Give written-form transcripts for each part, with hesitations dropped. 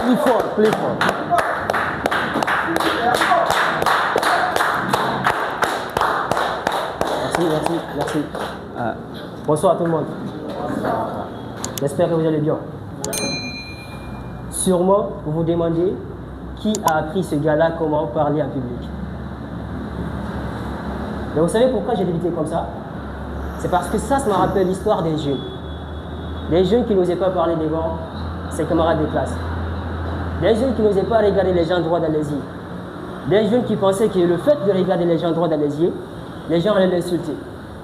Plus fort, plus fort. Merci. Bonsoir à tout le monde. J'espère que vous allez bien. Sûrement, vous vous demandez qui a appris ce gars-là comment parler en public. Mais vous savez pourquoi j'ai débuté comme ça? C'est parce que ça me rappelle l'histoire des jeunes. Des jeunes qui n'osaient pas parler devant ses camarades de classe. Des jeunes qui n'osaient pas regarder les gens droit dans les yeux. Des jeunes qui pensaient que le fait de regarder les gens droit dans les yeux, les gens allaient l'insulter.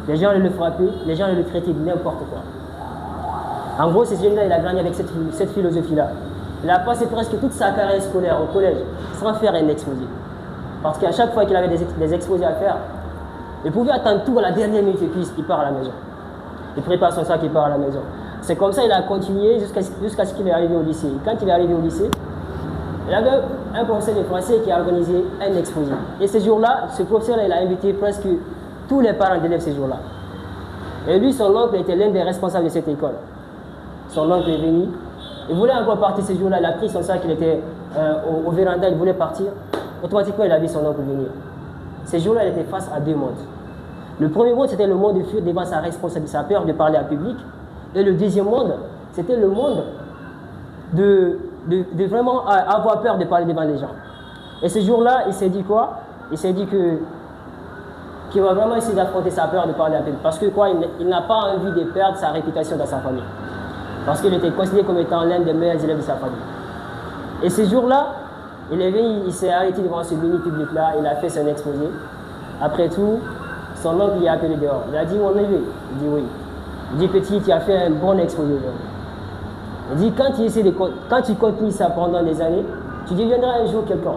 Les gens allaient le frapper, les gens allaient le traiter de n'importe quoi. En gros, ce jeune-là, il a grandi avec cette philosophie-là. Il a passé presque toute sa carrière scolaire au collège sans faire un exposé. Parce qu'à chaque fois qu'il avait des exposés à faire, il pouvait attendre tout à la dernière minute et puis il part à la maison. Il prépare son sac, il part à la maison. C'est comme ça qu'il a continué jusqu'à ce qu'il est arrivé au lycée. Quand il est arrivé au lycée, il avait un professeur de français qui a organisé un exposé. Et ce jour-là, ce professeur-là, il a invité presque tous les parents d'élèves ce jour-là. Et lui, son oncle était l'un des responsables de cette école. Son oncle est venu. Il voulait encore partir ce jour-là. Il a pris son sac, il était au véranda, il voulait partir. Automatiquement, il a vu son oncle venir. Ce jour-là, il était face à deux mondes. Le premier monde, c'était le monde de fuir devant sa responsabilité, sa peur de parler en public. Et le deuxième monde, c'était le monde de vraiment avoir peur de parler devant les gens. Et ce jour-là, il s'est dit quoi? Il s'est dit qu'il va vraiment essayer d'affronter sa peur de parler en public. Parce que quoi? Il n'a pas envie de perdre sa réputation dans sa famille. Parce qu'il était considéré comme étant l'un des meilleurs élèves de sa famille. Et ce jour-là, il est venu, il s'est arrêté devant ce mini public-là, il a fait son exposé. Après tout, son oncle lui a appelé dehors. Il a dit, mon neveu? Il dit oui. Il dit, petit, tu as fait un bon exposé. Il dit, quand tu continues ça pendant des années, tu deviendras un jour quelqu'un.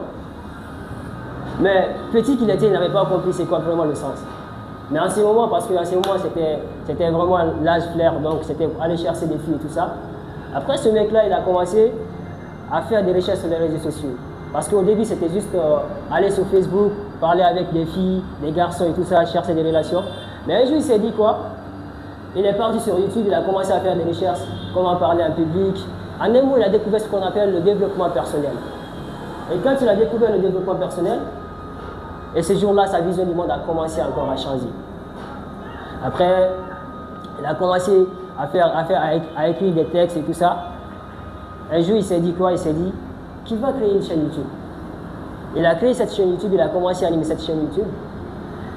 Mais petit qu'il était, il n'avait pas compris c'est quoi vraiment le sens. Mais en ce moment, parce qu'en ce moment, c'était vraiment l'âge flair, donc c'était aller chercher des filles et tout ça. Après, ce mec-là, il a commencé à faire des recherches sur les réseaux sociaux. Parce qu'au début, c'était juste aller sur Facebook, parler avec des filles, des garçons et tout ça, chercher des relations. Mais un jour, il s'est dit quoi? Il est parti sur YouTube, il a commencé à faire des recherches, comment parler en public. En un mot, il a découvert ce qu'on appelle le développement personnel. Et quand il a découvert le développement personnel, et ce jour-là, sa vision du monde a commencé encore à changer. Après, il a commencé à écrire des textes et tout ça. Un jour, il s'est dit quoi? Il s'est dit qu'il va créer une chaîne YouTube. Il a créé cette chaîne YouTube, il a commencé à animer cette chaîne YouTube.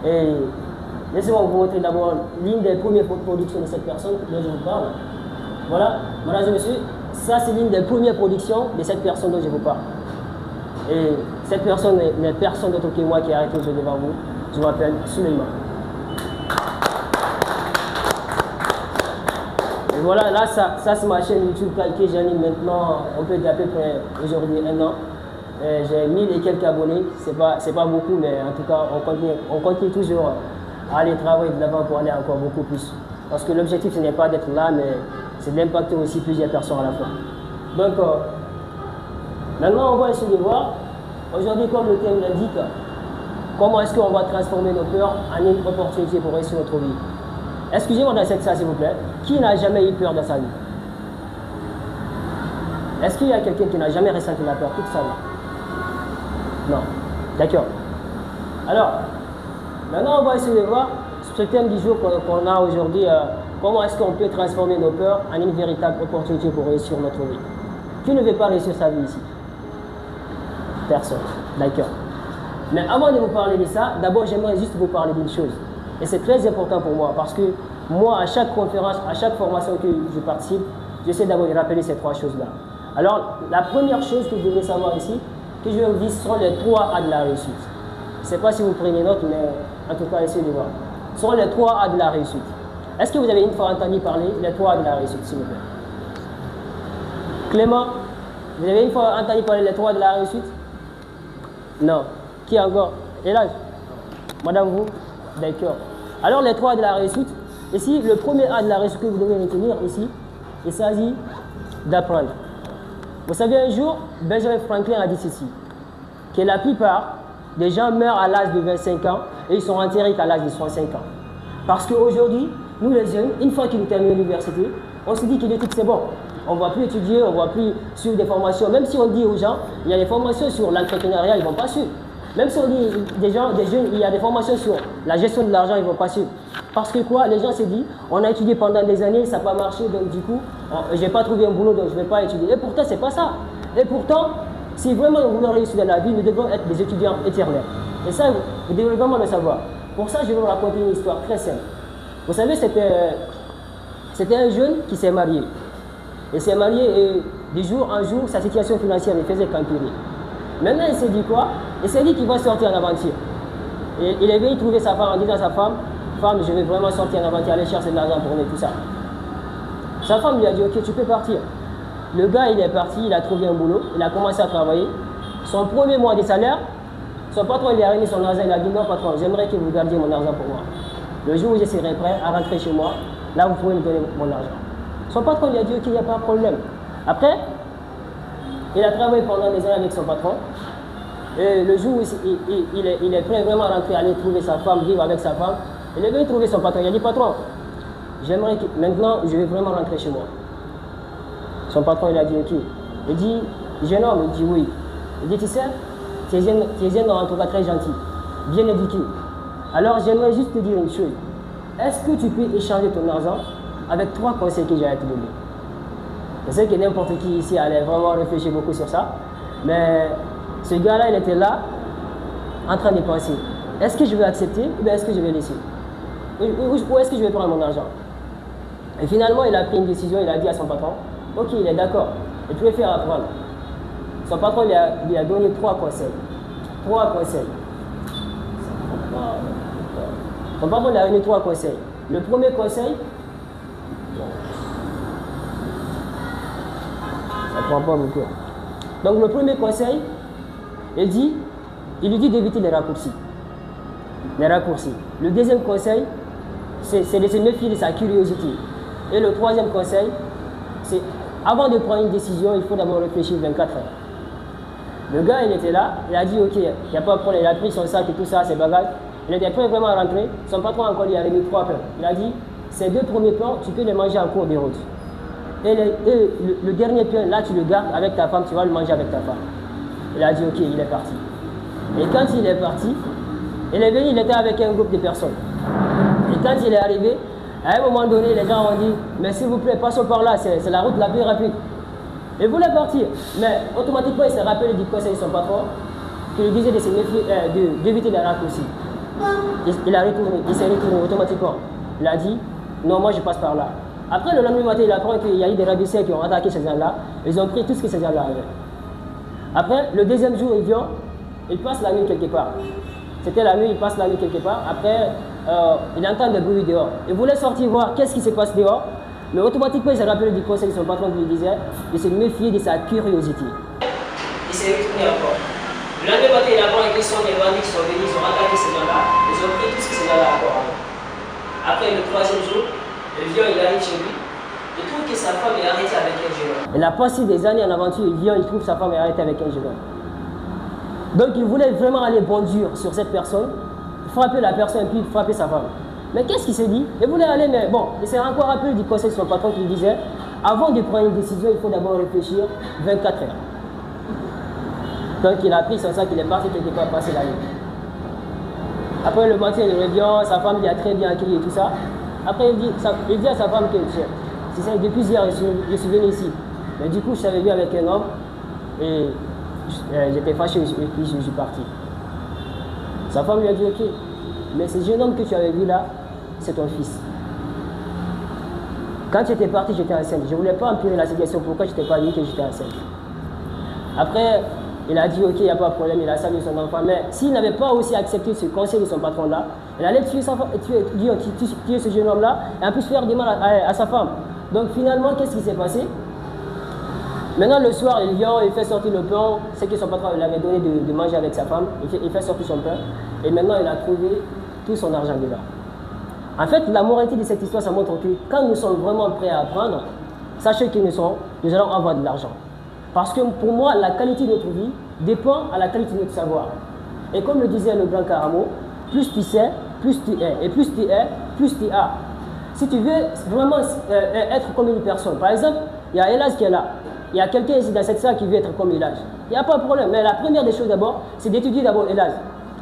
Et laissez-moi vous montrer d'abord l'une des premières productions de cette personne dont je vous parle. Voilà, mesdames et messieurs, ça c'est l'une des premières productions de cette personne dont je vous parle. Et cette personne n'est personne d'autre que moi qui est arrêté aujourd'hui devant vous. Je m'appelle Suleiman. Et voilà, là, ça c'est ma chaîne YouTube que j'anime maintenant, on peut dire à peu près aujourd'hui 1 an. J'ai 1000 et quelques abonnés, c'est pas beaucoup, mais en tout cas, on continue toujours à aller travailler de l'avant pour aller encore beaucoup plus. Parce que l'objectif, ce n'est pas d'être là, mais c'est d'impacter aussi plusieurs personnes à la fois. Donc, maintenant, on va essayer de voir, aujourd'hui, comme le thème l'indique, comment est-ce qu'on va transformer nos peurs en une opportunité pour réussir notre vie. Excusez-moi d'accepter ça, s'il vous plaît. Qui n'a jamais eu peur dans sa vie? Est-ce qu'il y a quelqu'un qui n'a jamais ressenti la peur toute sa vie? Non. D'accord. Alors, maintenant, on va essayer de voir ce thème du jour qu'on a aujourd'hui. Comment est-ce qu'on peut transformer nos peurs en une véritable opportunité pour réussir notre vie? Qui ne veut pas réussir sa vie ici? Personne. D'accord. Mais avant de vous parler de ça, d'abord, j'aimerais juste vous parler d'une chose. Et c'est très important pour moi parce que moi, à chaque conférence, à chaque formation que je participe, j'essaie d'abord de rappeler ces 3 choses-là. Alors, la première chose que vous devez savoir ici, que je vous dis, ce sont les 3 A de la réussite. Je ne sais pas si vous prenez note, mais en tout cas, essayez de voir. Ce sont les 3 A de la réussite. Est-ce que vous avez une fois entendu parler des 3 A de la réussite, s'il vous plaît? Clément, vous avez une fois entendu parler des 3 A de la réussite? Non. Qui encore? Et là? Madame, vous? D'accord. Alors, les 3 A de la réussite, ici, le premier A de la réussite que vous devez retenir ici, il s'agit d'apprendre. Vous savez, un jour, Benjamin Franklin a dit ceci, que la plupart des gens meurent à l'âge de 25 ans et ils sont enterrés qu'à l'âge de 65 ans. Parce qu'aujourd'hui, nous les jeunes, une fois qu'ils terminent l'université, on se dit que l'étude c'est bon. on ne va plus étudier, on ne va plus suivre des formations. Même si on dit aux gens, il y a des formations sur l'entrepreneuriat, ils ne vont pas suivre. Même si on dit des jeunes, il y a des formations sur la gestion de l'argent, ils ne vont pas suivre. Parce que quoi, les gens se disent, on a étudié pendant des années, ça n'a pas marché, donc du coup, je n'ai pas trouvé un boulot, donc je ne vais pas étudier. Et pourtant, ce n'est pas ça. Et pourtant, si vraiment nous voulons réussir dans la vie, nous devons être des étudiants éternels. Et ça, vous devez vraiment le savoir. Pour ça, je vais vous raconter une histoire très simple. Vous savez, c'était un jeune qui s'est marié. Il s'est marié et de jour en jour, sa situation financière ne faisait qu'empirer. Maintenant, il s'est dit quoi? Il s'est dit qu'il va sortir en aventure. Et il est venu trouver sa femme en disant à sa femme, femme, je vais vraiment sortir en aventure, aller chercher de l'argent pour nous, tout ça. Sa femme lui a dit, ok, tu peux partir. Le gars, il est parti, il a trouvé un boulot, il a commencé à travailler. Son premier mois de salaire, son patron lui a remis son argent, il a dit, non patron, j'aimerais que vous gardiez mon argent pour moi. Le jour où je serai prêt à rentrer chez moi, là vous pouvez me donner mon argent. Son patron lui a dit, ok, il n'y a pas de problème. Après, il a travaillé pendant des années avec son patron. Et le jour où il est prêt vraiment à rentrer, à aller trouver sa femme, vivre avec sa femme, il est venu trouver son patron. Il a dit, patron, j'aimerais que maintenant, je vais vraiment rentrer chez moi. Son patron, il a dit, ok. Il dit, jeune homme, il dit oui. Il dit, tu sais, tu es un homme en tout cas très gentil, bien éduqué. Alors, j'aimerais juste te dire une chose. Est-ce que tu peux échanger ton argent avec 3 conseils que j'ai à te donner? Je sais que n'importe qui ici allait vraiment réfléchir beaucoup sur ça. Mais ce gars-là, il était là, en train de penser. Est-ce que je vais accepter ou bien est-ce que je vais laisser? Ou est-ce que je vais prendre mon argent? Et finalement, il a pris une décision, il a dit à son patron, ok, il est d'accord, et tu peux faire apprendre. Son patron lui a donné 3 conseils. 3 conseils. Son patron lui a donné 3 conseils. Le premier conseil, ça ne prend pas beaucoup. Donc le premier conseil, il lui dit d'éviter les raccourcis. Les raccourcis. Le deuxième conseil, c'est de se méfier de sa curiosité. Et le troisième conseil, c'est avant de prendre une décision, il faut d'abord réfléchir 24 heures. Le gars, il était là, il a dit ok, il n'y a pas de problème, il a pris son sac et tout ça, ses bagages. Il était prêt vraiment à rentrer. Son patron encore lui a remis 3 pains. Il a dit, ces 2 premiers pains, tu peux les manger en cours de route. Et le dernier pain, là, tu le gardes avec ta femme, tu vas le manger avec ta femme. Il a dit ok, il est parti. Et quand il est parti, il est venu, il était avec un groupe de personnes. Et quand il est arrivé, à un moment donné, les gens ont dit, mais s'il vous plaît, passons par là, c'est la route la plus rapide. Il voulait partir, mais automatiquement, il s'est rappelé du conseil de son patron, qui lui disait de se méfier, d'éviter les raccourcis. Il s'est retourné automatiquement. Il a dit, non, moi je passe par là. Après, le lendemain matin, il apprend qu'il y a eu des ravisseurs qui ont attaqué ces gens-là. Ils ont pris tout ce que ces gens-là avaient. Après, le deuxième jour, il vient, il passe la nuit quelque part. C'était la nuit, il passe la nuit quelque part. Après, il entend des bruits dehors. Il voulait sortir voir qu'est-ce qui se passe dehors. Mais automatiquement, il s'est rappelé du conseil de son patron qui lui disait de se méfier de sa curiosité. Il s'est retourné encore. Le lendemain matin, il apprend qu'ils sont des bandits qui sont venus, ils ont attaqué ces gens-là. Ils ont pris tout ce que ces gens-là encore. Après, le troisième jour, il vient, il arrive chez lui. Il trouve que sa femme est arrêtée avec un jeune homme. Il a passé des années en aventure, il vient, il trouve sa femme est arrêtée avec un jeune homme. Donc il voulait vraiment aller bondir sur cette personne, frapper la personne et puis frapper sa femme. Mais qu'est-ce qu'il s'est dit? Il voulait aller, mais bon, il s'est encore rappelé du conseil de son patron qui lui disait, avant de prendre une décision, il faut d'abord réfléchir 24 heures. Donc il a pris son sac, il est parti quelque part passer la nuit. Après le matin, il revient, sa femme lui a très bien accueilli et tout ça. Après il dit à sa femme que depuis hier, je suis venu ici. Mais du coup, je savais vu avec un homme et j'étais fâché et puis je suis parti. Sa femme lui a dit, ok, mais ce jeune homme que tu avais vu là, c'est ton fils. Quand tu étais parti, j'étais enceinte. Je ne voulais pas empirer la situation. Pourquoi je ne t'ai pas dit que j'étais enceinte? Après, il a dit, ok, il n'y a pas de problème, il a salué son enfant. Mais s'il n'avait pas aussi accepté ce conseil de son patron-là, il allait tuer ce jeune homme-là et en plus faire du mal à sa femme. Donc finalement, qu'est-ce qui s'est passé? Maintenant, le soir, il vient, il fait sortir le pain, ce que son patron lui avait donné de manger avec sa femme. Il fait sortir son pain. Et maintenant, il a trouvé tout son argent dedans. En fait, la moralité de cette histoire, ça montre que quand nous sommes vraiment prêts à apprendre, sachez que nous allons avoir de l'argent. Parce que pour moi, la qualité de notre vie dépend à la qualité de notre savoir. Et comme le disait le grand Karamo, plus tu sais, plus tu es. Et plus tu es, plus tu as. Si tu veux vraiment être comme une personne, par exemple, il y a Elas qui est là. Il y a quelqu'un ici dans cette salle qui veut être comme Elas. Il n'y a pas de problème. Mais la première des choses d'abord, c'est d'étudier d'abord Elas.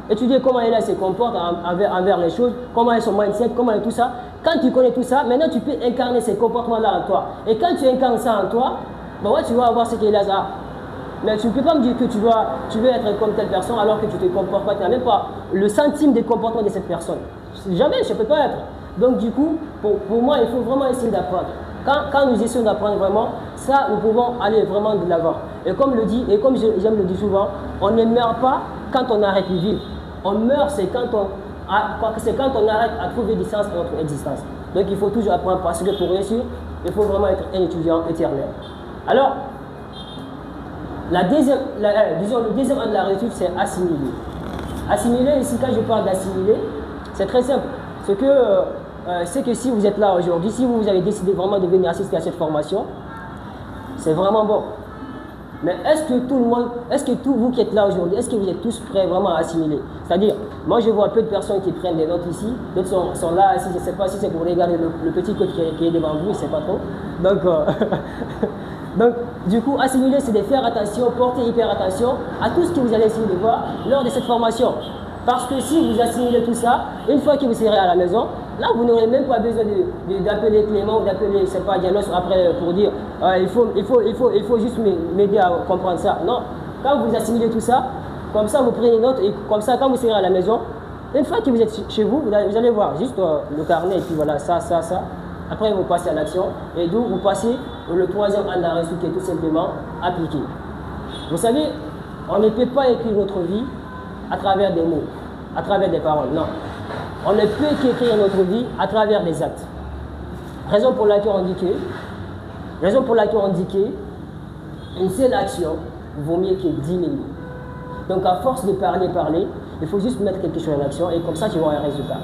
Étudier comment Elas se comporte envers les choses, comment est son mindset, comment est tout ça. Quand tu connais tout ça, maintenant tu peux incarner ces comportements-là en toi. Et quand tu incarnes ça en toi, ben ouais, tu vas avoir ce qu'Elas a. Mais tu ne peux pas me dire que tu veux être comme telle personne alors que tu ne te comportes pas, tu n'as même pas le centime des comportements de cette personne. Jamais, je ne peux pas être. Donc du coup, pour moi, il faut vraiment essayer d'apprendre. Quand nous essayons d'apprendre vraiment, ça, nous pouvons aller vraiment de l'avant. Et comme j'aime le dire souvent, on ne meurt pas quand on arrête de vivre. On meurt, c'est quand on arrête à trouver du sens à notre existence. Donc il faut toujours apprendre parce que pour réussir, il faut vraiment être un étudiant éternel. Alors, le deuxième an de la réussite, c'est assimiler. Assimiler, ici, quand je parle d'assimiler, c'est très simple. C'est que si vous êtes là aujourd'hui, si vous avez décidé vraiment de venir assister à cette formation, c'est vraiment bon. Mais est-ce que tous vous qui êtes là aujourd'hui, est-ce que vous êtes tous prêts vraiment à assimiler? C'est-à-dire, moi je vois peu de personnes qui prennent des notes ici, d'autres sont là, je ne sais pas si c'est pour regarder le petit code qui est devant vous, je ne sais pas trop. Donc, du coup, assimiler, c'est de faire attention, porter hyper attention à tout ce que vous allez essayer de voir lors de cette formation. Parce que si vous assimilez tout ça, une fois que vous serez à la maison, là, vous n'aurez même pas besoin d'appeler Clément ou d'appeler, je ne sais pas, Dianos après pour dire il faut juste m'aider à comprendre ça. Non, quand vous assimilez tout ça, comme ça, vous prenez une note et comme ça, quand vous serez à la maison, une fois que vous êtes chez vous, vous allez voir juste le carnet et puis voilà, ça. Après, vous passez à l'action et d'où vous passez le troisième an de la réussite qui est tout simplement appliqué. Vous savez, on ne peut pas écrire notre vie à travers des mots, à travers des paroles, non. On ne peut qu'écrire notre vie à travers des actes. Raison pour laquelle on dit qu'une seule action vaut mieux que 10 000 mots. Donc à force de parler, il faut juste mettre quelque chose en action et comme ça tu vois un résultat.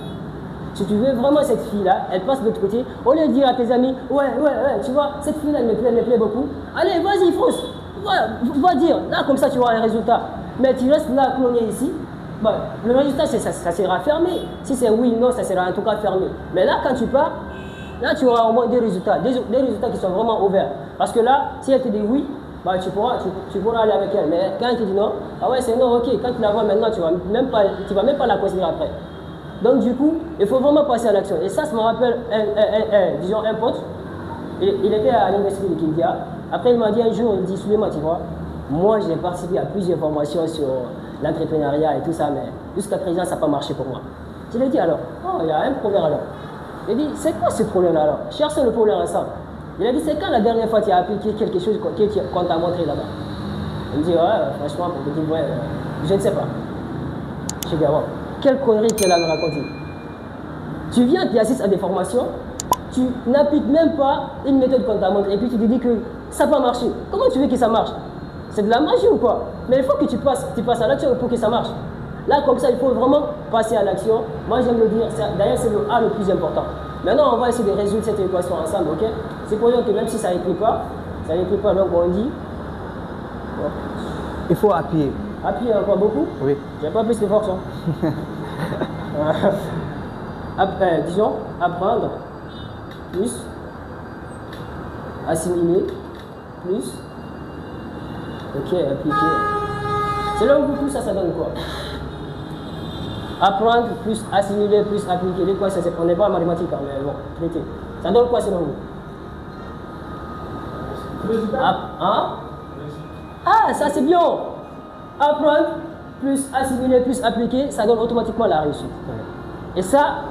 Si tu veux vraiment cette fille-là, elle passe de l'autre côté, au lieu de dire à tes amis, ouais, tu vois, cette fille-là, elle me plaît beaucoup. Allez, vas-y, fonce, va dire, là, comme ça, tu vois un résultat. Mais tu restes là, clogné ici, bah, le résultat, ça sera fermé. Si c'est oui, non, ça sera en tout cas fermé. Mais là, quand tu pars, là, tu auras au moins des résultats qui sont vraiment ouverts. Parce que là, si elle te dit oui, bah, tu pourras aller avec elle. Mais quand elle te dit non, ah ouais, c'est non, ok, quand tu la vois maintenant, tu vas même pas la considérer après. Donc du coup, il faut vraiment passer à l'action. Et ça me rappelle, disons, un pote, il était à l'université de Kindia. Après, il m'a dit un jour, il dit, Souleymane, tu vois, moi j'ai participé à plusieurs formations sur l'entrepreneuriat et tout ça, mais jusqu'à présent, ça n'a pas marché pour moi. Je lui ai dit alors, oh, il y a un problème alors. Il dit, c'est quoi ce problème alors? Cherchons le problème ensemble. Il a dit, c'est quand la dernière fois tu as appliqué quelque chose qu'on t'a montré là-bas? Il me dit, ouais, franchement, pour me dire, ouais, je ne sais pas. Je dis, wow. Quelle connerie qu'elle a me raconté. Tu viens, tu assistes à des formations, tu n'appliques même pas une méthode qu'on t'a montrée et puis tu te dis que ça n'a pas marché. Comment tu veux que ça marche? C'est de la magie ou quoi? Mais il faut que tu passes à l'action pour que ça marche. Là, comme ça, il faut vraiment passer à l'action. Moi, j'aime le dire, d'ailleurs, c'est le A le plus important. Maintenant, on va essayer de résoudre cette équation ensemble, ok? C'est pour dire que même si ça n'écrit pas, donc on dit. Bon. Il faut appuyer. Appuyer encore beaucoup? Oui. J'ai pas plus de force. Disons, apprendre, plus, assimiler, plus, ok, appliquer. Selon vous, tout ça, ça donne quoi? Apprendre, plus, assimiler, plus, appliquer. Les quoi, on n'est pas en mathématiques, hein, mais bon, traiter. Ça donne quoi selon vous? Ah, ça c'est bien. Apprendre, plus assimiler, plus appliquer, ça donne automatiquement la réussite. Et ça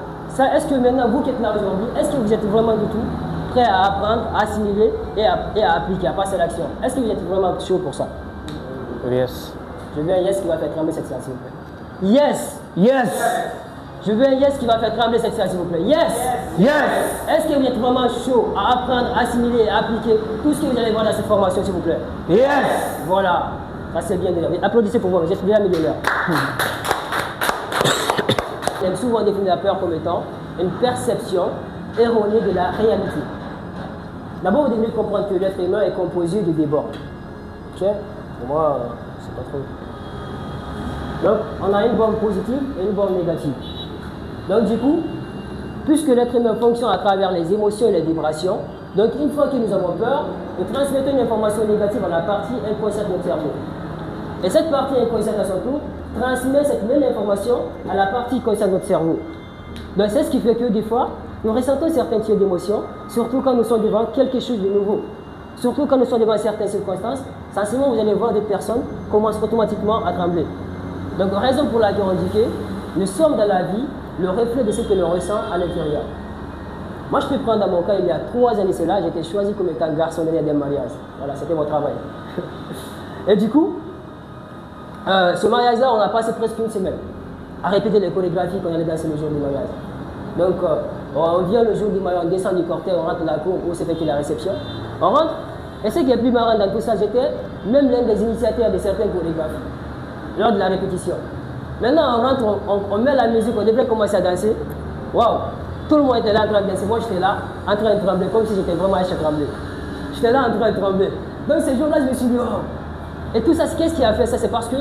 est-ce que maintenant, vous qui êtes là aujourd'hui, est-ce que vous êtes vraiment du tout prêt à apprendre, à assimiler et à appliquer, à passer à l'action? Est-ce que vous êtes vraiment chaud pour ça? Yes. Je veux un yes qui va faire trembler cette salle, s'il vous plaît. Yes! Yes! Je veux un yes qui va faire trembler cette salle, s'il vous plaît. Yes! Yes! Est-ce que vous êtes vraiment chaud à apprendre, assimiler et appliquer tout ce que vous allez voir dans cette formation, s'il vous plaît? Yes! Voilà. Ça c'est bien déjà. Applaudissez pour moi, vous êtes bien millionnaire. On aime souvent définir la peur comme étant une perception erronée de la réalité. D'abord, vous devez comprendre que l'être humain est composé de des bornes. Ok? Pour moi, c'est pas trop. Donc, on a une borne positive et une borne négative. Donc, du coup, puisque l'être humain fonctionne à travers les émotions et les vibrations, Donc une fois que nous avons peur, nous transmettons une information négative à la partie inconsciente de notre cerveau. Et cette partie inconsciente à son tour transmet cette même information à la partie consciente de notre cerveau. Donc c'est ce qui fait que des fois, nous ressentons certains types d'émotions, surtout quand nous sommes devant quelque chose de nouveau. Surtout quand nous sommes devant certaines circonstances, sensiblement vous allez voir des personnes commencent automatiquement à trembler. Donc raison pour laquelle on dit que nous sommes dans la vie le reflet de ce que l'on ressent à l'intérieur. Moi je peux prendre dans mon cas, il y a 3 années cela, j'ai été choisi comme étant garçonnier d'un mariage. Voilà, c'était mon travail. Et du coup, ce mariage-là, on a passé presque une semaine à répéter les chorégraphies qu'on allait danser le jour du mariage. Donc, on vient le jour du mariage, on descend du cortège, on rentre dans la cour où c'est fait la réception. On rentre, et ce qui est plus marrant dans tout ça, j'étais même l'un des initiateurs de certaines chorégraphies lors de la répétition. Maintenant, on rentre, on met la musique, on devrait commencer à danser. Waouh! Tout le monde était là en train de danser. Moi, j'étais là en train de trembler, comme si j'étais vraiment à trembler. J'étais là en train de trembler. Donc, ce jour-là, je me suis dit, oh! Et tout ça, qu'est-ce qui a fait ça? C'est parce que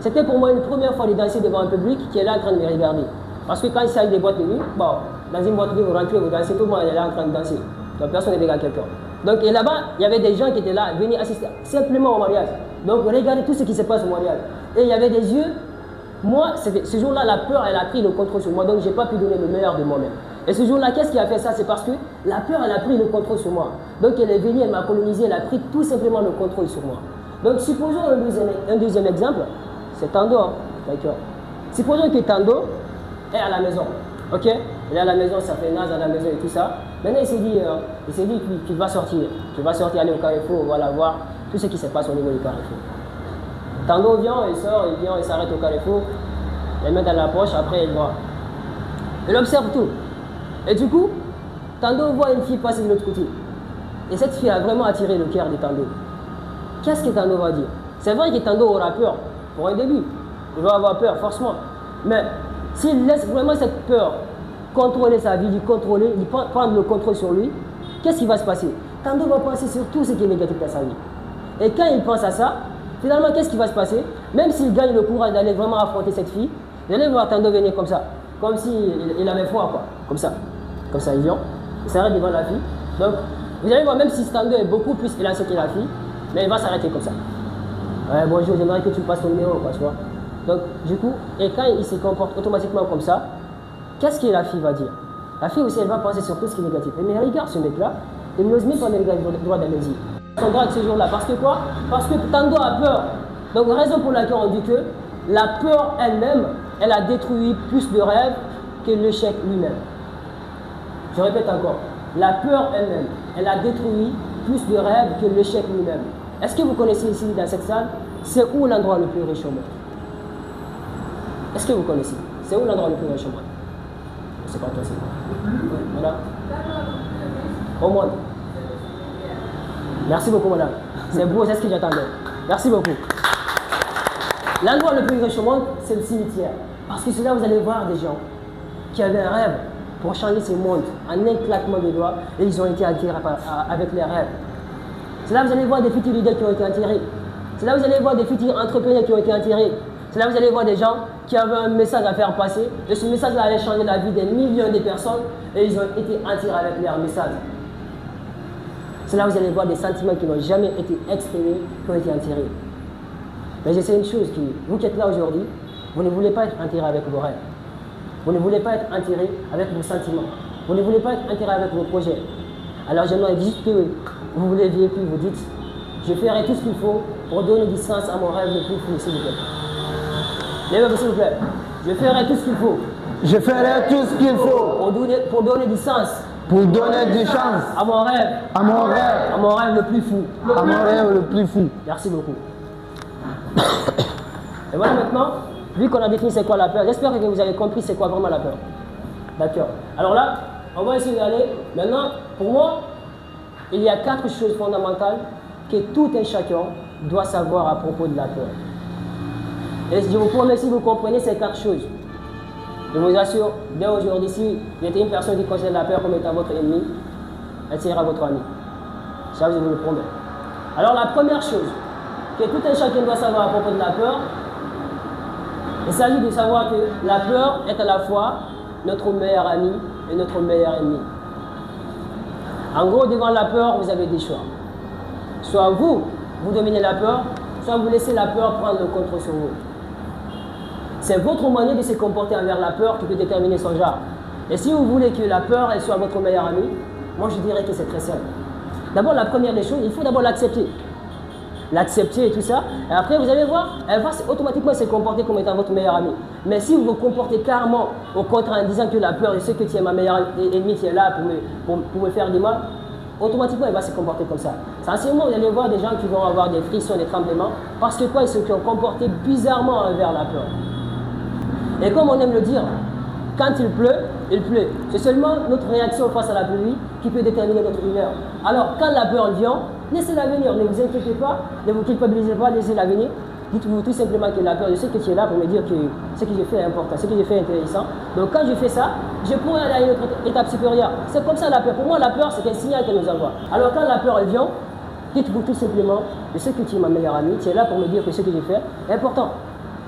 c'était pour moi une première fois de danser devant un public qui est là en train de me regarder. Parce que quand il s'agit des boîtes de nuit, bon, dans une boîte de nuit, vous rentrez, vous dansez, tout le monde est là en train de danser. Donc personne ne regarde quelqu'un. Donc et là-bas, il y avait des gens qui étaient là, venus assister simplement au mariage. Donc regardez tout ce qui se passe au mariage. Et il y avait des yeux. Moi, ce jour-là, la peur, elle a pris le contrôle sur moi, donc je n'ai pas pu donner le meilleur de moi-même. Et ce jour-là, qu'est-ce qui a fait ça? C'est parce que la peur, elle a pris le contrôle sur moi. Donc elle est venue, elle m'a colonisé, elle a pris tout simplement le contrôle sur moi. Donc supposons un deuxième exemple, c'est Tando, hein, d'accord. Supposons que Tando est à la maison, ok. Il est à la maison, ça fait naze à la maison et tout ça. Maintenant il s'est dit qu'il va sortir, aller au Carrefour, voilà, voir tout ce qui se passe au niveau du Carrefour. Tando vient, il sort, il vient, il s'arrête au Carrefour, il met dans la poche, après il voit. Il observe tout. Et du coup, Tando voit une fille passer de l'autre côté. Et cette fille a vraiment attiré le cœur de Tando. Qu'est-ce que Tando va dire? C'est vrai que Tando aura peur pour un début. Il va avoir peur, forcément. Mais s'il laisse vraiment cette peur contrôler sa vie, prendre le contrôle sur lui, qu'est-ce qui va se passer? Tando va penser sur tout ce qui est négatif dans sa vie. Et quand il pense à ça, finalement, qu'est-ce qui va se passer? Même s'il gagne le courage d'aller vraiment affronter cette fille, vous allez voir Tando venir comme ça. Comme s'il avait foi, quoi. Comme ça, il vient, il s'arrête devant la fille. Donc, vous allez voir, même si Tando est beaucoup plus élancé que la fille, mais il va s'arrêter comme ça. Ouais, bonjour, j'aimerais que tu me passes ton numéro, quoi, tu vois. Donc, du coup, et quand il se comporte automatiquement comme ça, qu'est-ce que la fille va dire? La fille aussi, elle va penser sur tout ce qui est négatif. Mais regarde ce mec-là, il n'ose même pas me regarder droit dans les yeux. Son droit de ce jour-là, parce que quoi? Parce que Tando a peur. Donc, raison pour laquelle on dit que la peur elle-même, elle a détruit plus de rêves que l'échec lui-même. Je répète encore, la peur elle-même, elle a détruit plus de rêves que l'échec lui-même. Est-ce que vous connaissez ici, dans cette salle, c'est où l'endroit le plus riche au monde? Est-ce que vous connaissez? C'est où l'endroit le plus riche au monde? C'est pas toi, c'est quoi? Voilà. Au monde. Merci beaucoup, madame. C'est beau, c'est ce que j'attendais. Merci beaucoup. L'endroit le plus riche au monde, c'est le cimetière. Parce que c'est là où vous allez voir des gens qui avaient un rêve pour changer ce monde en un claquement de doigts et ils ont été attirés avec les rêves. C'est là où vous allez voir des futurs leaders qui ont été attirés. C'est là où vous allez voir des futurs entrepreneurs qui ont été attirés. C'est là où vous allez voir des gens qui avaient un message à faire passer et ce message-là allait changer la vie des millions de personnes et ils ont été attirés avec leur message. C'est là où vous allez voir des sentiments qui n'ont jamais été exprimés, qui ont été attirés. Mais je sais une chose, vous qui êtes là aujourd'hui, vous ne voulez pas être attiré avec vos rêves. Vous ne voulez pas être attiré avec vos sentiments. Vous ne voulez pas être attiré avec vos projets. Alors j'aimerais juste que vous vous leviez puis vous dites, je ferai tout ce qu'il faut pour donner du sens à mon rêve le plus fou, s'il vous plaît. Levez-vous s'il vous plaît. Je ferai tout ce qu'il faut. Je ferai tout ce qu'il faut pour donner du sens. Pour donner du sens à mon rêve. À mon rêve. À mon rêve le plus fou. À mon rêve le plus fou. Merci beaucoup. Et voilà maintenant, vu qu'on a défini c'est quoi la peur, j'espère que vous avez compris c'est quoi vraiment la peur. D'accord. Alors là, on va essayer d'aller. Maintenant, pour moi, il y a 4 choses fondamentales que tout un chacun doit savoir à propos de la peur. Et je vous promets, si vous comprenez ces 4 choses, je vous assure, dès aujourd'hui, si vous êtes une personne qui considère la peur comme étant votre ennemi, elle sera votre ami. Ça, je vous le promets. Alors la première chose que tout un chacun doit savoir à propos de la peur, il s'agit de savoir que la peur est à la fois notre meilleur ami et notre meilleur ennemi. En gros, devant la peur, vous avez des choix. Soit vous dominez la peur, soit vous laissez la peur prendre le contrôle sur vous. C'est votre manière de se comporter envers la peur qui peut déterminer son genre. Et si vous voulez que la peur elle soit votre meilleure amie, moi je dirais que c'est très simple. D'abord, la première des choses, il faut d'abord l'accepter. L'accepter et tout ça. Et après, vous allez voir, elle va automatiquement se comporter comme étant votre meilleure amie. Mais si vous vous comportez carrément au contraire en disant que la peur, je sais que tu es ma meilleure ennemie, tu es là pour me faire du mal, automatiquement, elle va se comporter comme ça. Sincèrement, vous allez voir des gens qui vont avoir des frissons, des tremblements, parce que quoi, ils se sont comportés bizarrement envers la peur. Et comme on aime le dire, quand il pleut, il pleut. C'est seulement notre réaction face à la pluie qui peut déterminer notre humeur. Alors, quand la peur vient, laissez-la venir, ne vous inquiétez pas, ne vous culpabilisez pas, laissez-la venir. Dites-vous tout simplement que la peur, je sais que tu es là pour me dire que ce que j'ai fait est important, ce que j'ai fait est intéressant. Donc quand je fais ça, je pourrais aller à une autre étape supérieure. C'est comme ça la peur. Pour moi, la peur, c'est un signal qu'elle nous envoie. Alors quand la peur elle vient, dites-vous tout simplement, je sais que tu es ma meilleure amie, tu es là pour me dire que ce que j'ai fait est important.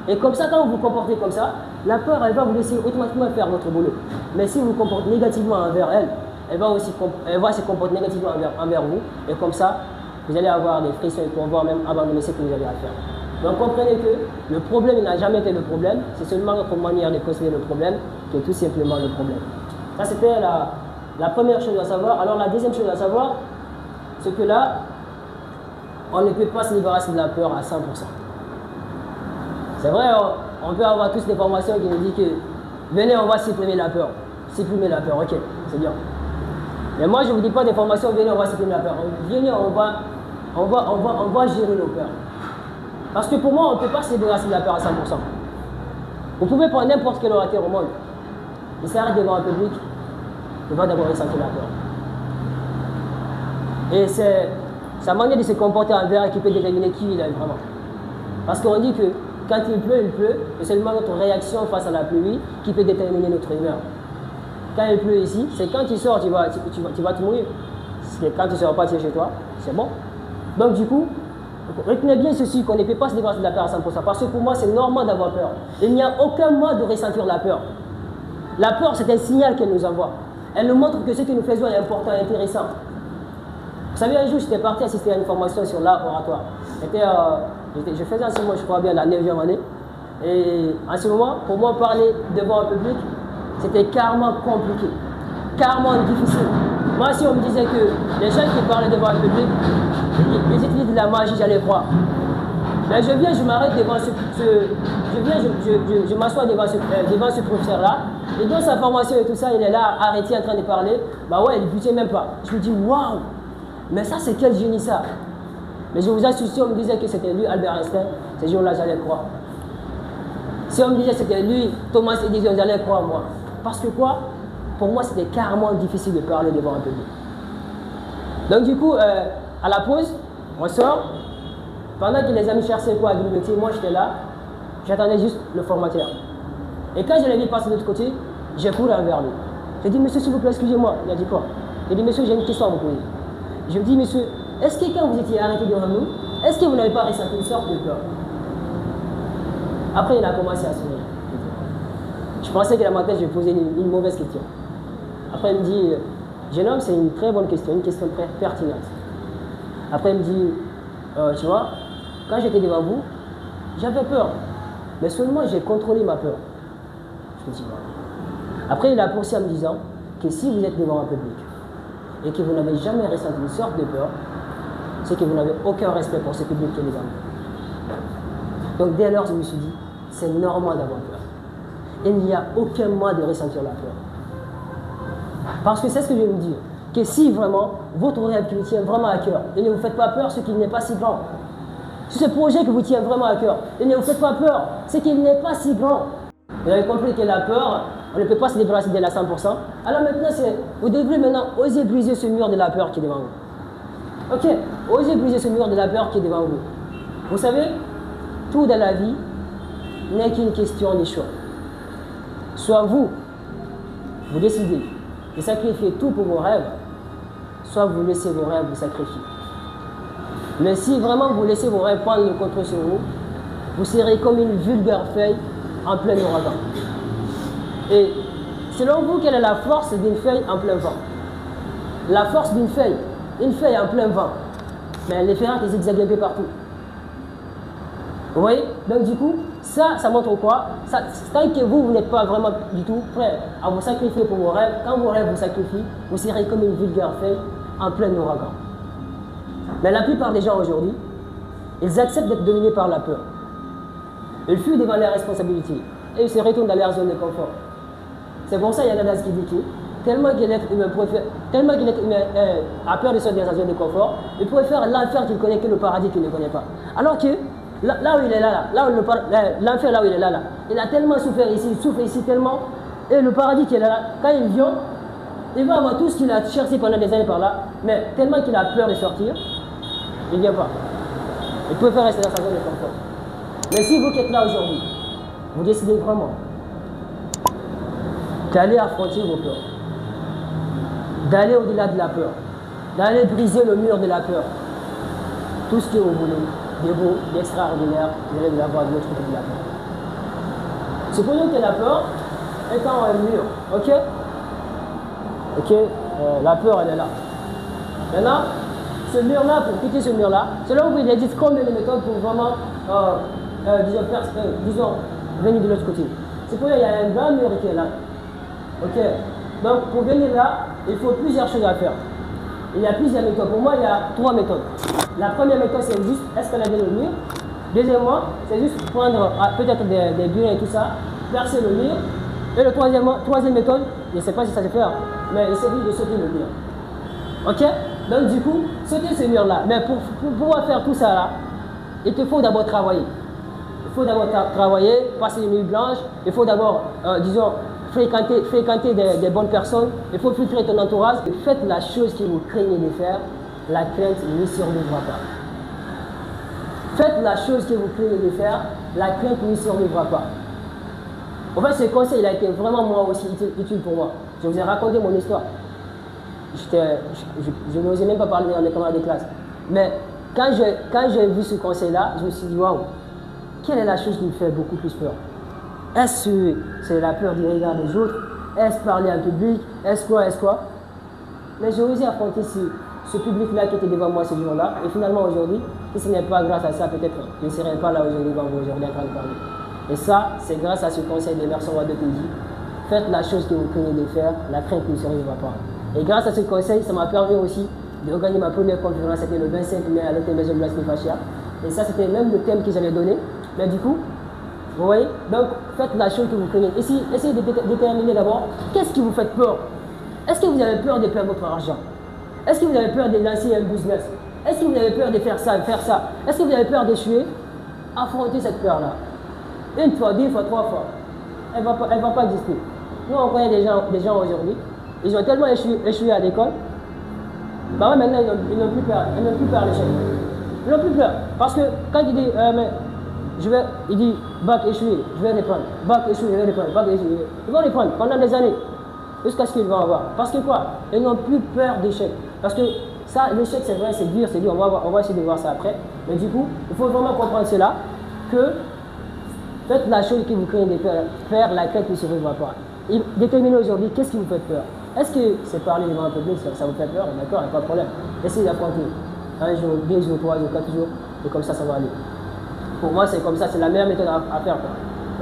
Et comme ça, quand vous vous comportez comme ça, la peur, elle va vous laisser automatiquement faire votre boulot. Mais si vous vous comportez négativement envers elle, elle va se comporter négativement envers vous. Et comme ça, vous allez avoir des frissons et pouvoir même abandonner ce que vous avez à faire. Donc comprenez que le problème n'a jamais été le problème, c'est seulement notre manière de considérer le problème qui est tout simplement le problème. Ça c'était la première chose à savoir. Alors la deuxième chose à savoir, c'est que là, on ne peut pas se libérer de la peur à 100%. C'est vrai, on peut avoir tous des formations qui nous disent que venez, on va supprimer la peur. Supprimer la peur, ok, c'est bien. Mais moi je ne vous dis pas des formations, venez, on va supprimer la peur. Venez, on va gérer nos peurs. Parce que pour moi, on ne peut pas se libérer de la peur à 100%. Vous pouvez prendre n'importe quel orateur au monde. Il s'arrête devant un public, il va d'abord ressentir la peur. Et c'est sa manière de se comporter envers qui peut déterminer qui il est vraiment. Parce qu'on dit que quand il pleut, c'est seulement notre réaction face à la pluie qui peut déterminer notre humeur. Quand il pleut ici, c'est quand tu sors, tu vas te mourir. Quand tu ne sors pas, tu es chez toi, c'est bon. Donc du coup, retenez bien ceci, qu'on ne peut pas se libérer de la peur à 100%, parce que pour moi, c'est normal d'avoir peur. Il n'y a aucun moyen de ressentir la peur. La peur, c'est un signal qu'elle nous envoie. Elle nous montre que ce que nous faisons est important et intéressant. Vous savez, un jour, j'étais parti assister à une formation sur l'art oratoire. Je faisais en ce moment, je crois bien, la 9e année. Et en ce moment, pour moi, parler devant un public, c'était carrément compliqué, carrément difficile. Moi, si on me disait que les gens qui parlaient devant un public, ils utilisent de la magie, j'allais croire. Mais je viens, je m'arrête devant je m'assois devant ce professeur-là. Et dans sa formation et tout ça, il est là, arrêté, en train de parler. Bah ouais, il ne butait même pas. Je me dis, waouh, mais ça, c'est quel génie ça. Mais je vous assure, si on me disait que c'était lui, Albert Einstein, ces jours-là, j'allais croire. Si on me disait que c'était lui, Thomas Edison, j'allais croire, moi. Parce que quoi? Pour moi, c'était carrément difficile de parler devant un public. Donc du coup, à la pause, on sort. Pendant que les amis cherchaient quoi à bibliothèque, moi j'étais là, j'attendais juste le formateur. Et quand je l'ai vu passer de l'autre côté, j'ai couru vers lui. J'ai dit, monsieur, s'il vous plaît, excusez-moi. Il a dit quoi? J'ai dit, monsieur, j'ai une question à vous poser. Je lui dis, monsieur, est-ce que quand vous étiez arrêté devant nous, est-ce que vous n'avez pas ressenti une sorte de peur? Après, il a commencé à sourire. Je pensais que dans ma tête, je posais une mauvaise question. Après, il me dit, jeune homme, c'est une très bonne question, une question très pertinente. Après, il me dit, tu vois, quand j'étais devant vous, j'avais peur. Mais seulement, j'ai contrôlé ma peur. Je me dis, voilà. Après, il a poursuivi en me disant que si vous êtes devant un public et que vous n'avez jamais ressenti une sorte de peur, c'est que vous n'avez aucun respect pour ce public qui est devant vous. Donc, dès lors, je me suis dit, c'est normal d'avoir peur. Il n'y a aucun moyen de ressentir la peur. Parce que c'est ce que je vais vous dire, que si vraiment votre rêve qui vous tient vraiment à cœur, et ne vous faites pas peur, ce qu'il n'est pas si grand. Si ce projet qui vous tient vraiment à cœur, et ne vous faites pas peur, c'est qu'il n'est pas si grand. Vous avez compris que la peur, on ne peut pas se débarrasser d'elle à 100%. Alors maintenant, vous devrez maintenant oser briser ce mur de la peur qui est devant vous. Ok, osez briser ce mur de la peur qui est devant vous. Vous savez, tout dans la vie n'est qu'une question de choix. Soit vous décidez de sacrifier tout pour vos rêves, soit vous laissez vos rêves vous sacrifier. Mais si vraiment vous laissez vos rêves prendre le contrôle sur vous, vous serez comme une vulgaire feuille en plein ouragan. Et selon vous, quelle est la force d'une feuille en plein vent? la force d'une feuille en plein vent, mais les ferrailles qui zigzaguent un peu partout. Vous voyez? Donc du coup, ça montre quoi? Tant que vous n'êtes pas vraiment du tout prêt à vous sacrifier pour vos rêves, quand vos rêves vous sacrifient, vous serez comme une vulgaire feuille en plein ouragan. Mais la plupart des gens aujourd'hui, ils acceptent d'être dominés par la peur. Ils fuient devant leurs responsabilités et ils se retournent dans leur zone de confort. C'est pour ça qu'il y a un adage qui dit que tellement que l'être humain a peur de sortir de sa zone de confort, il préfère l'enfer qu'il connaît que le paradis qu'il ne connaît pas. Alors que là où il est l'enfer là où il est là, il a tellement souffert ici, il souffre ici tellement, et le paradis qui est là, quand il vient, il va avoir tout ce qu'il a cherché pendant des années par là, mais tellement qu'il a peur de sortir, il ne vient pas. Il préfère rester dans sa zone de confort. Mais si vous qui êtes là aujourd'hui, vous décidez vraiment d'aller affronter vos peurs, d'aller au-delà de la peur, d'aller briser le mur de la peur, tout ce que vous voulez, de beau, d'extraordinaire, vous allez l'avoir de l'autre côté de la peur. Supposons que la peur est en un mur, ok? Ok, la peur elle est là. Maintenant, ce mur-là, pour quitter ce mur-là, c'est là où il existe combien de méthodes pour vraiment, disons, venir de l'autre côté. Supposons qu'il y a un grand mur qui est là. Ok, donc pour venir là, il faut plusieurs choses à faire. Il y a plusieurs méthodes. Pour moi, il y a 3 méthodes. La première méthode, c'est juste escalader le mur. Deuxièmement, c'est juste prendre peut-être des burins et tout ça, percer le mur. Et le troisième méthode, je ne sais pas si ça se fait, mais il s'agit de sauter le mur. Ok? Donc du coup, sauter ce mur-là. Mais pour pouvoir faire tout ça là, il te faut d'abord travailler. Il faut d'abord travailler, passer une nuit blanche. Il faut d'abord, disons, fréquenter des bonnes personnes. Il faut filtrer ton entourage. Et faites la chose que vous craignez de faire. La crainte n'y survivra pas. Faites la chose que vous craignez de faire. La crainte n'y survivra pas. En fait, ce conseil il a été vraiment moi aussi utile pour moi. Je vous ai raconté mon histoire. Je n'osais même pas parler à mes camarades de classe. Mais quand j'ai vu ce conseil-là, je me suis dit, waouh, quelle est la chose qui me fait beaucoup plus peur? Est-ce que c'est la peur du regard des autres? Est-ce parler en public? Est-ce quoi? Mais j'ai osé affronter ce public-là qui était devant moi ce jour-là. Et finalement, aujourd'hui, si ce n'est pas grâce à ça, peut-être je ne serais pas là aujourd'hui devant vous aujourd'hui en train de parler. Et ça, c'est grâce à ce conseil d'Emerson Wade qui dit, faites la chose que vous craignez de faire, la crainte ne survivra pas. Et grâce à ce conseil, ça m'a permis aussi de gagner ma première conférence, c'était le 25 mai à l'hôtel Maison Blas Fachia. Et ça, c'était même le thème que j'avais donné. Mais du coup, vous voyez, donc faites la chose que vous craignez. Essayez de déterminer d'abord, qu'est-ce qui vous fait peur? Est-ce que vous avez peur de perdre votre argent? Est-ce que vous avez peur de lancer un business? Est-ce que vous avez peur de faire ça? Est-ce que vous avez peur d'échouer? Affrontez cette peur-là. Une fois, 2 fois, 3 fois. Elle ne va pas exister. Nous, on connaît des gens aujourd'hui, ils ont tellement échoué à l'école, bah ouais, maintenant ils n'ont plus peur. Ils n'ont plus peur à l'échec. Ils n'ont plus peur. Parce que quand il dit, il dit, bac échoué, je vais les prendre. Bac échoué, je vais les prendre. Bac échoué. Ils vont les prendre pendant des années. Jusqu'à ce qu'ils vont avoir. Parce que quoi? Ils n'ont plus peur d'échec. Parce que ça, l'échec, c'est vrai, c'est dur. On va essayer de voir ça après. Mais du coup, il faut vraiment comprendre cela, que faites la chose que vous craignez de faire, la crainte ne survivra pas. Et déterminez aujourd'hui qu'est-ce qui vous fait peur. Est-ce que c'est parler devant un public, ça vous fait peur? D'accord, il n'y a pas de problème. Essayez d'affronter. 1 jour, 2 jours, 3 jours, 4 jours, et comme ça va aller. Pour moi, c'est comme ça, c'est la meilleure méthode à faire.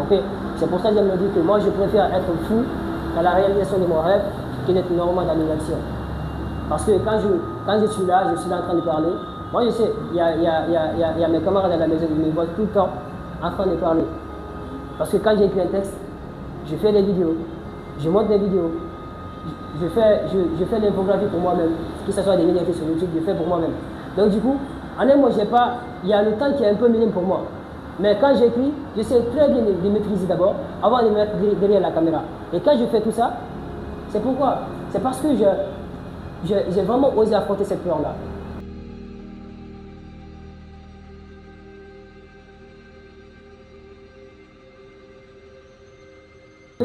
Okay? C'est pour ça que j'aime me dire que moi, je préfère être fou dans la réalisation de mon rêve que d'être normal dans l'inaction. Parce que quand je suis là en train de parler, moi je sais, il y a mes camarades à la maison qui me voient tout le temps en train de parler. Parce que quand j'écris un texte, je fais des vidéos, je monte des vidéos, je fais l'infographie pour moi-même, que ce soit des vidéos sur YouTube, je fais pour moi-même. Donc du coup, en un mot, il y a le temps qui est un peu minime pour moi. Mais quand j'écris, je sais très bien de maîtriser d'abord, avant de me mettre derrière la caméra. Et quand je fais tout ça, c'est pourquoi? C'est parce que j'ai vraiment osé affronter cette peur-là.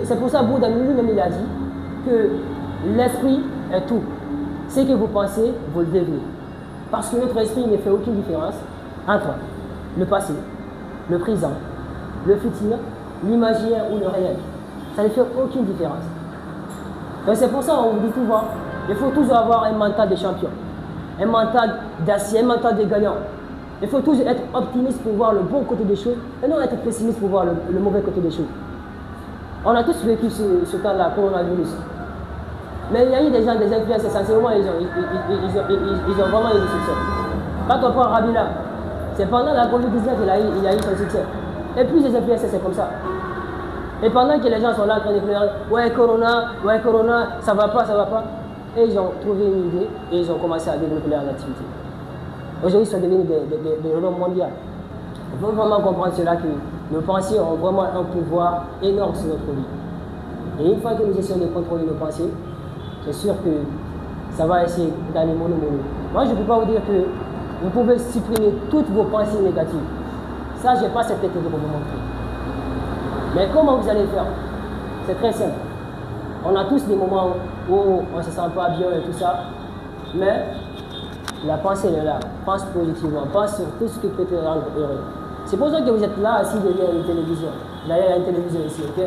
C'est pour ça que Bouddha lui-même il a dit que l'esprit est tout. Ce que vous pensez, vous le devenez. Parce que notre esprit ne fait aucune différence entre le passé, le présent, le futur, l'imaginaire ou le réel. Ça ne fait aucune différence. Donc c'est pour ça qu'on vous dit souvent, Il faut toujours avoir un mental de champion, un mental d'acier, un mental de gagnant. Il faut toujours être optimiste pour voir le bon côté des choses et non être pessimiste pour voir le mauvais côté des choses. On a tous vécu ce temps-là, coronavirus. Mais il y a eu des gens, des influenceurs, essentiellement, ils ont vraiment eu du succès. Quand on prend Rabila, c'est pendant la Covid-19 qu'il a eu son succès. Et puis les influenceurs, c'est comme ça. Et pendant que les gens sont là en train de pleurer, ouais Corona, ça va pas. Et ils ont trouvé une idée et ils ont commencé à développer leur activité. Aujourd'hui, ils sont devenus des renom mondiaux. Il faut vraiment comprendre cela que nos pensées ont vraiment un pouvoir énorme sur notre vie. Et une fois que nous essayons de contrôler nos pensées, c'est sûr que ça va essayer d'aller mono. Moi, je ne peux pas vous dire que vous pouvez supprimer toutes vos pensées négatives. Ça, je n'ai pas cette technique pour vous montrer. Mais comment vous allez faire? C'est très simple. On a tous des moments où on ne se sent pas bien et tout ça, mais la pensée est là. Pense positivement, pense sur tout ce qui peut te rendre heureux. C'est pour ça que vous êtes là, assis derrière une télévision. D'ailleurs, il y a une télévision ici, ok?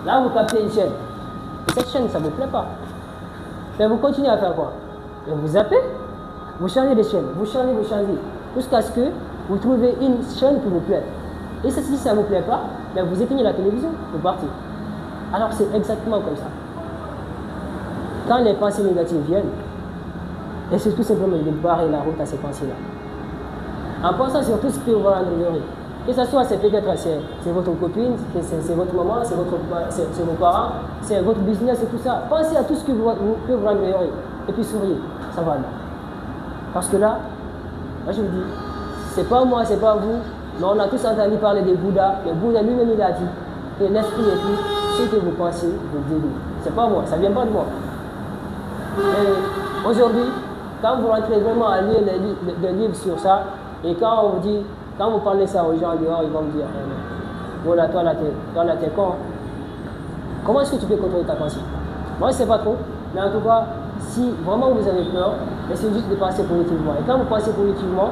Là, vous captez une chaîne. Et cette chaîne, ça ne vous plaît pas. Mais vous continuez à faire quoi? Et vous zappez, vous changez de chaîne, vous changez, jusqu'à ce que vous trouvez une chaîne qui vous plaît. Et si ça ne vous plaît pas, ben vous éteignez la télévision, vous partez. Alors c'est exactement comme ça. Quand les pensées négatives viennent, et c'est tout simplement de barrer la route à ces pensées-là. En pensant sur tout ce qui vous rendre heureux. Que ce soit, c'est peut-être c'est votre copine, c'est votre maman, c'est vos parents, c'est votre business et tout ça. Pensez à tout ce qui peut vous rendre heureux. Et puis souriez, ça va aller. Parce que là, moi je vous dis, c'est pas moi, c'est pas vous, mais on a tous entendu parler de Bouddha. Le Bouddha lui-même il a dit que l'esprit est tout, ce que vous pensez, vous délire. C'est pas moi, ça vient pas de moi. Et aujourd'hui, quand vous rentrez vraiment à lire des livres sur ça, et quand on vous dit, quand vous parlez ça aux gens dehors, ils vont me dire, voilà, toi là t'es con. Comment est-ce que tu peux contrôler ta pensée? Moi je sais pas trop, mais en tout cas, si vraiment vous avez peur, essayez juste de penser positivement. Et quand vous pensez positivement,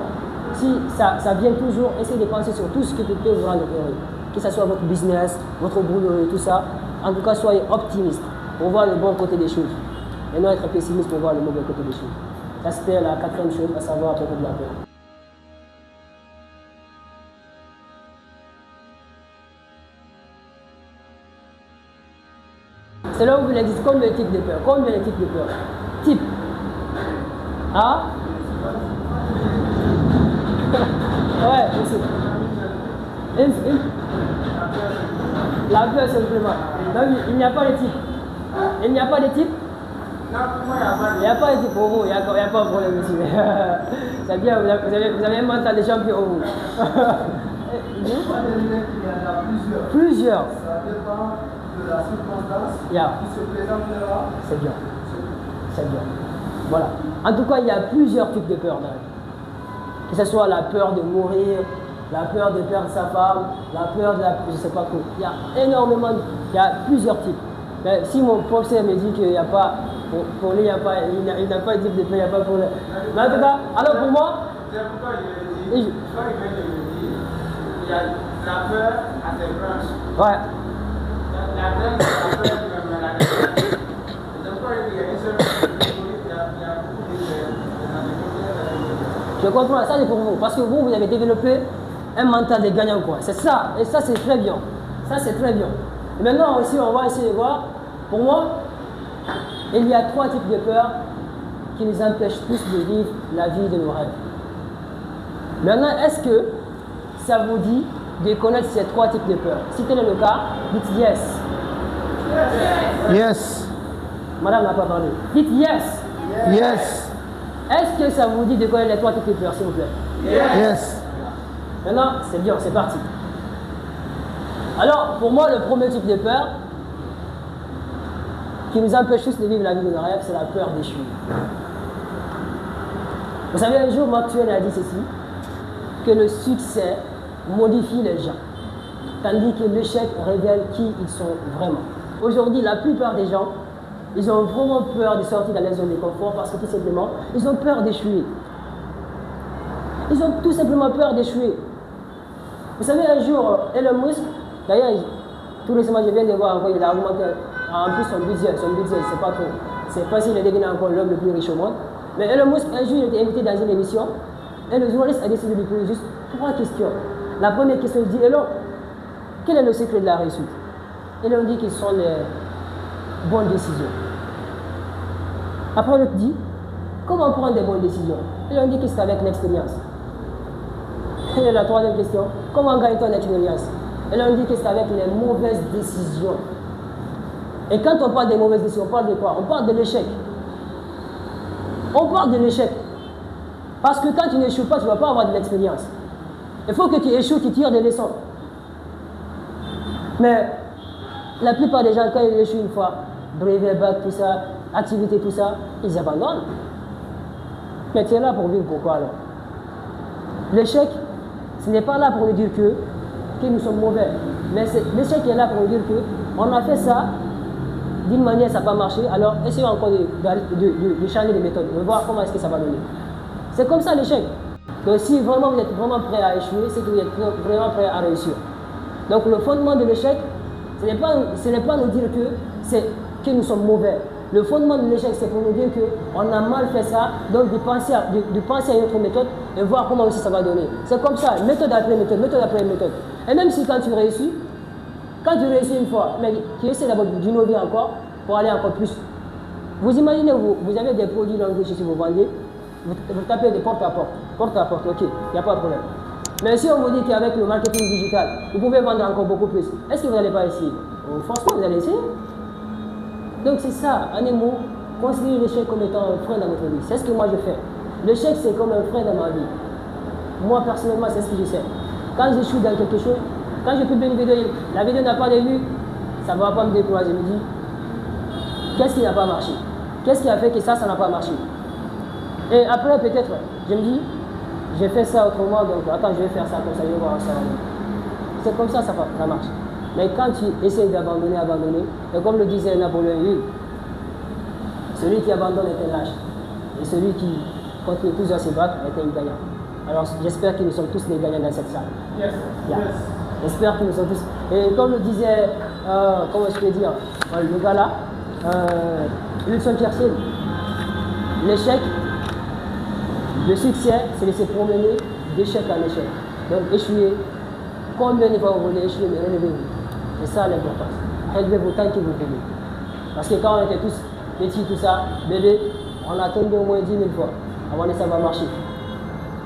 si ça vient toujours, essayez de penser sur tout ce qui peut vous rendre heureux. Que ce soit votre business, votre boulot et tout ça. En tout cas, soyez optimiste pour voir le bon côté des choses. Et non être pessimiste pour voir le mauvais côté des choses. Ça c'était la quatrième chose, à savoir à propos de la peur. C'est là où vous existe combien de types de peur? Combien de types de peur? Type A. Ouais, aussi. La peur simplement. Donc il n'y a pas de type. Il n'y a pas de type? Il n'y a pas de type pour vous, il n'y a pas de problème ici. C'est bien, vous avez un mental de champion au vous. Plusieurs. Ça dépend de la circonstance qui se présentera. C'est bien. C'est bien. Voilà. En tout cas, il y a plusieurs types de peur dans la vie. Que ce soit la peur de mourir, la peur de perdre sa femme, la peur de la... je ne sais pas quoi. Il y a énormément, il y a plusieurs types. Mais si mon professeur me dit qu'il n'y a pas, pour lui, il n'a pas de type de peur, il n'y a pas de problème. Mais en tout cas, alors pour moi... C'est pourquoi je l'ai dit, il y a la peur à ses branches. Ouais. La branche, c'est la peur qui va me la c'est pourquoi il y a une seule... Je comprends, ça c'est pour vous, parce que vous avez développé un mental de gagnant quoi. C'est ça, et ça c'est très bien. Ça c'est très bien. Et maintenant aussi on va essayer de voir, pour moi, il y a trois types de peurs qui nous empêchent tous de vivre la vie de nos rêves. Maintenant, est-ce que ça vous dit de connaître ces trois types de peurs? Si tel est le cas, dites yes. Yes. Madame n'a pas parlé. Dites yes. Yes. Est-ce que ça vous dit de connaître les trois types de peurs, s'il vous plaît? Yes. Maintenant, c'est bien, c'est parti. Alors, pour moi, le premier type de peur qui nous empêche tous de vivre la vie de nos rêves, c'est la peur d'échouer. Vous savez, un jour, Mark Twain a dit ceci, que le succès modifie les gens, tandis que l'échec révèle qui ils sont vraiment. Aujourd'hui, la plupart des gens, ils ont vraiment peur de sortir dans les zones de confort parce que tout simplement, ils ont peur d'échouer. Ils ont tout simplement peur d'échouer. Vous savez, un jour, Elon Musk, d'ailleurs, tout récemment, je viens de voir encore, il a augmenté en plus son budget, je ne sais pas trop. c'est facile de devenir encore l'homme le plus riche au monde. Mais Elon Musk, un jour, il était invité dans une émission et le journaliste a décidé de lui poser juste 3 questions. La première question, il dit, Elon, quel est le secret de la réussite? Elon dit qu'ils sont les bonnes décisions. Après, l'autre dit, comment prendre des bonnes décisions? Elon dit que c'est avec l'expérience. Et la troisième question, comment gagner ton expérience? Elon dit que c'est avec les mauvaises décisions. Et quand on parle des mauvaises décisions, on parle de quoi? On parle de l'échec. On parle de l'échec. Parce que quand tu n'échoues pas, tu ne vas pas avoir de l'expérience. Il faut que tu échoues, tu tires des leçons. Mais la plupart des gens, quand ils échouent une fois, brevet, bac, tout ça, activité, tout ça, ils abandonnent. Mais tu es là pour vivre pourquoi alors? L'échec, ce n'est pas là pour nous dire que nous sommes mauvais. Mais l'échec est là pour nous dire qu'on a fait ça, d'une manière ça n'a pas marché, alors essayons encore de changer de méthode, de voir comment est-ce que ça va donner. C'est comme ça l'échec. Donc si vraiment vous êtes vraiment prêt à échouer, c'est que vous êtes vraiment prêt à réussir. Donc le fondement de l'échec, ce n'est pas nous dire que nous sommes mauvais. Le fondement de l'échec, c'est pour nous dire qu'on a mal fait ça, donc de penser à une autre méthode et voir comment aussi ça va donner. C'est comme ça, méthode après méthode, méthode après méthode. Et même si quand tu réussis une fois, mais tu essaies d'abord d'innover encore pour aller encore plus. Vous imaginez, vous avez des produits langues si vous vendez, vous tapez de porte à porte, ok, il n'y a pas de problème. Mais si on vous dit qu'avec le marketing digital, vous pouvez vendre encore beaucoup plus, est-ce que vous n'allez pas essayer? Franchement, vous allez essayer. Donc c'est ça, en un mot, considérer l'échec comme étant un frein dans votre vie. C'est ce que moi je fais. L'échec, c'est comme un frein dans ma vie. Moi, personnellement, c'est ce que je sais. Quand je suis dans quelque chose, quand je publie une vidéo, la vidéo n'a pas de vues, ça ne va pas me décourager. Je me dis, qu'est-ce qui n'a pas marché? Qu'est-ce qui a fait que ça n'a pas marché? Et après, peut-être, je me dis, j'ai fait ça autrement, donc attends, je vais faire ça comme ça, je vais voir ça. C'est comme ça marche. Mais quand tu essaies d'abandonner, et comme le disait Napoléon Hill, celui qui abandonne est un lâche. Et celui qui continue toujours à se battre est un gagnant. Alors j'espère que nous sommes tous les gagnants dans cette salle. Yes. Yeah. J'espère que nous sommes tous. Et comme le disait, comment je peux dire, le gars là, Winston Churchill, l'échec, le succès, c'est de se promener d'échec en échec. Donc échouer, combien de fois vous voulez échouer, mais relevez-vous. C'est ça l'importance. Relevez-vous tant que vous voulez. Parce que quand on était tous petits, tout ça, bébé, on a tombé au moins 10 000 fois avant que ça va marcher.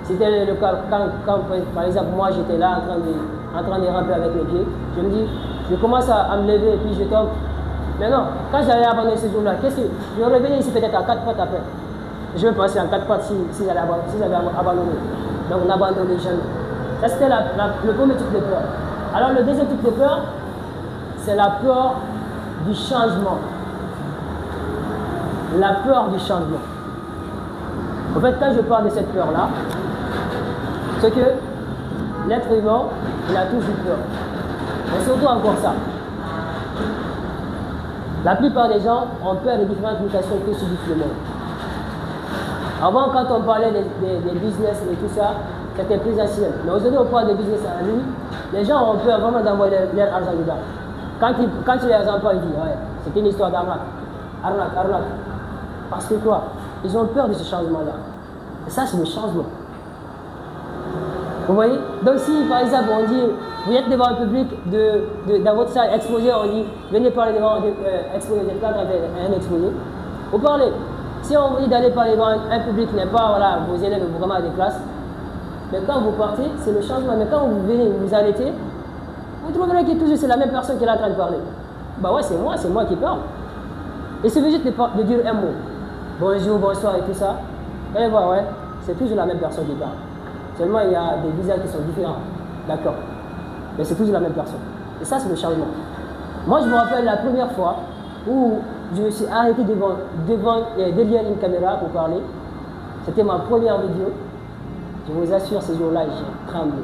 C'était le cas quand, par exemple, moi j'étais là en train de ramper avec les pieds. Je me dis, je commence à me lever et puis je tombe. Mais non, quand j'allais abandonner ce jour-là, qu'est-ce que je revenais ici peut-être à 4 pattes après. Je vais passer en 4 pattes si j'avais abandonné. Donc n'abandonnez jamais. Ça c'était le premier type de peur. Alors le deuxième type de peur, c'est la peur du changement. La peur du changement. En fait, quand je parle de cette peur-là, c'est que l'être humain, il a toujours peur. Mais surtout encore ça. La plupart des gens ont peur des différentes mutations que subit le monde. Avant, quand on parlait des business et tout ça, c'était plus ancien. Mais aujourd'hui, on parle de business en ligne. Les gens ont peur vraiment d'envoyer leur argent dedans. Quand tu les emploies, ils disent, ouais, c'est une histoire d'arnaque. Arnaque. Parce que quoi? Ils ont peur de ce changement-là. Et ça, c'est le changement. Vous voyez? Donc si, par exemple, on dit, vous êtes devant un public, dans votre salle exposé, on dit, venez parler devant exposé, vous êtes là avec un exposé. Vous parlez. Si on vous dit d'aller parler devant un public qui n'est pas, voilà, vos élèves vraiment à des classes, mais quand vous partez, c'est le changement. Mais quand vous venez, vous arrêtez, vous trouverez que toujours c'est la même personne qui est là en train de parler. Bah ouais, c'est moi qui parle. Il suffit juste de dire un mot. Bonjour, bonsoir et tout ça. Et voilà, ouais, c'est toujours la même personne qui parle. Seulement, il y a des visages qui sont différents. D'accord. Mais c'est toujours la même personne. Et ça, c'est le changement. Moi, je me rappelle la première fois où je me suis arrêté derrière une caméra pour parler. C'était ma première vidéo. Je vous assure, ce jour-là, j'ai tremblé.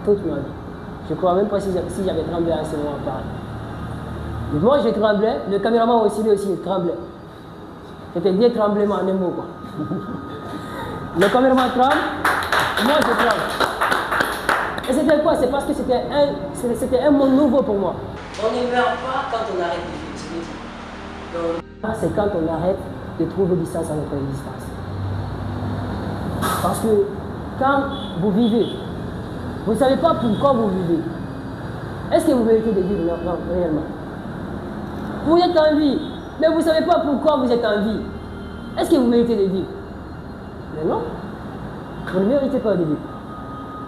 Toute ma vie. Je ne crois même pas si j'avais tremblé à ce moment pareil. Moi, je tremblais. Le caméraman aussi, lui aussi, il tremblait. C'était des tremblements en un mot, quoi. Le caméraman tremble, moi je tremble. Et c'était quoi? C'est parce que c'était un monde nouveau pour moi. On ne meurt pas quand on arrête de vivre. C'est quand on arrête de trouver du sens à notre existence. Parce que quand vous vivez, vous ne savez pas pourquoi vous vivez. Est-ce que vous méritez de vivre? Non, réellement. Vous êtes en vie, mais vous ne savez pas pourquoi vous êtes en vie. Est-ce que vous méritez de vivre? Mais non, vous ne méritez pas de vivre.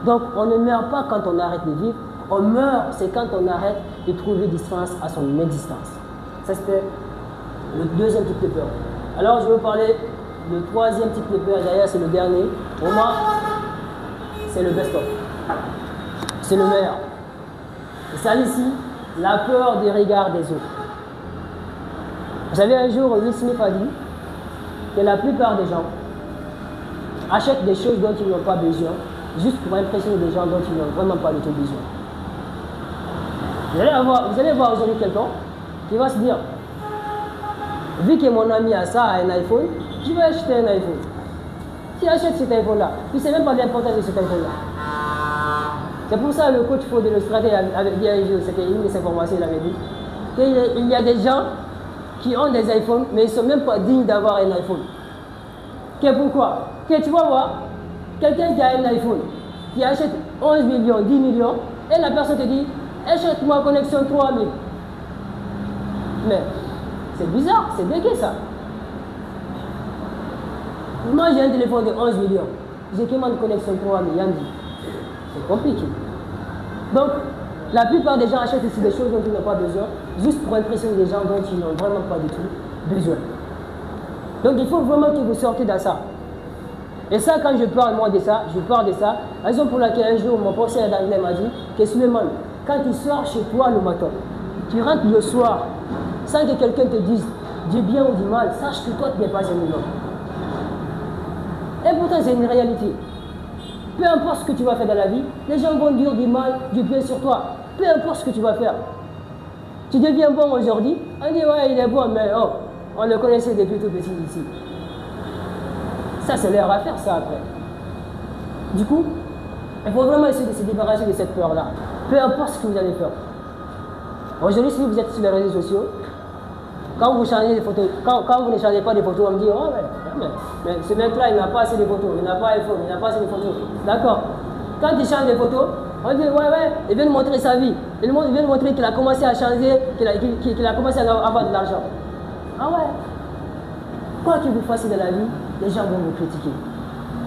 Donc on ne meurt pas quand on arrête de vivre, on meurt, c'est quand on arrête de trouver du sens à son existence. Ça c'était le deuxième type de peur. Alors je vais vous parler du troisième type de peur, d'ailleurs c'est le dernier. Pour moi, c'est le best-of. C'est le meilleur. Et ça ici, la peur des regards des autres. Vous savez, un jour, Will Smith a dit que la plupart des gens achètent des choses dont ils n'ont pas besoin, juste pour impressionner des gens dont ils n'ont vraiment pas du tout besoin. Vous allez voir aujourd'hui quelqu'un qui va se dire, vu que mon ami a ça, a un iPhone, je vais acheter un iPhone. Tu achètes cet iPhone-là, tu ne sais même pas l'importance de cet iPhone-là. C'est pour ça que le coach Faux de l'Australie avait dit un jour, c'était une de ses formations, il avait dit qu'il y a des gens qui ont des iPhones, mais ils ne sont même pas dignes d'avoir un iPhone. Pourquoi? Tu vas voir, quelqu'un qui a un iPhone, qui achète 11 millions, 10 millions, et la personne te dit, achète-moi connexion 3000. Mais c'est bizarre, c'est béqué ça. Moi j'ai un téléphone de 11 millions, j'ai commandé connexion 3000, Yandy. C'est compliqué. Donc, la plupart des gens achètent ici des choses dont ils n'ont pas besoin, juste pour impressionner des gens dont ils n'ont vraiment pas du tout besoin. Donc, il faut vraiment que vous sortez de ça. Et ça, quand je parle moi de ça, je parle de ça. Raison pour laquelle un jour, mon professeur d'anglais m'a dit que Suleiman, quand tu sors chez toi le matin, tu rentres le soir, sans que quelqu'un te dise du bien ou du mal, sache que toi, tu n'es pas un homme. Et pourtant, c'est une réalité. Peu importe ce que tu vas faire dans la vie, les gens vont dire du mal, du bien sur toi. Peu importe ce que tu vas faire. Tu deviens bon aujourd'hui, on dit ouais, il est bon, mais oh, on le connaissait depuis tout petit ici. Ça, c'est leur affaire, ça, après. Du coup, il faut vraiment essayer de se débarrasser de cette peur-là. Peu importe ce que vous allez faire. Aujourd'hui, si vous êtes sur les réseaux sociaux, quand vous changez des photos, quand vous ne changez pas de photos, on me dit, oh ouais, mais ce mec-là, il n'a pas assez de photos, il n'a pas iPhone, il n'a pas assez de photos. D'accord. Quand il change de photos, on dit, ouais, il vient de montrer sa vie. Il vient de montrer qu'il a commencé à changer, qu'il a commencé à avoir de l'argent. Ah ouais. Quoi que vous fassiez dans la vie, les gens vont vous critiquer.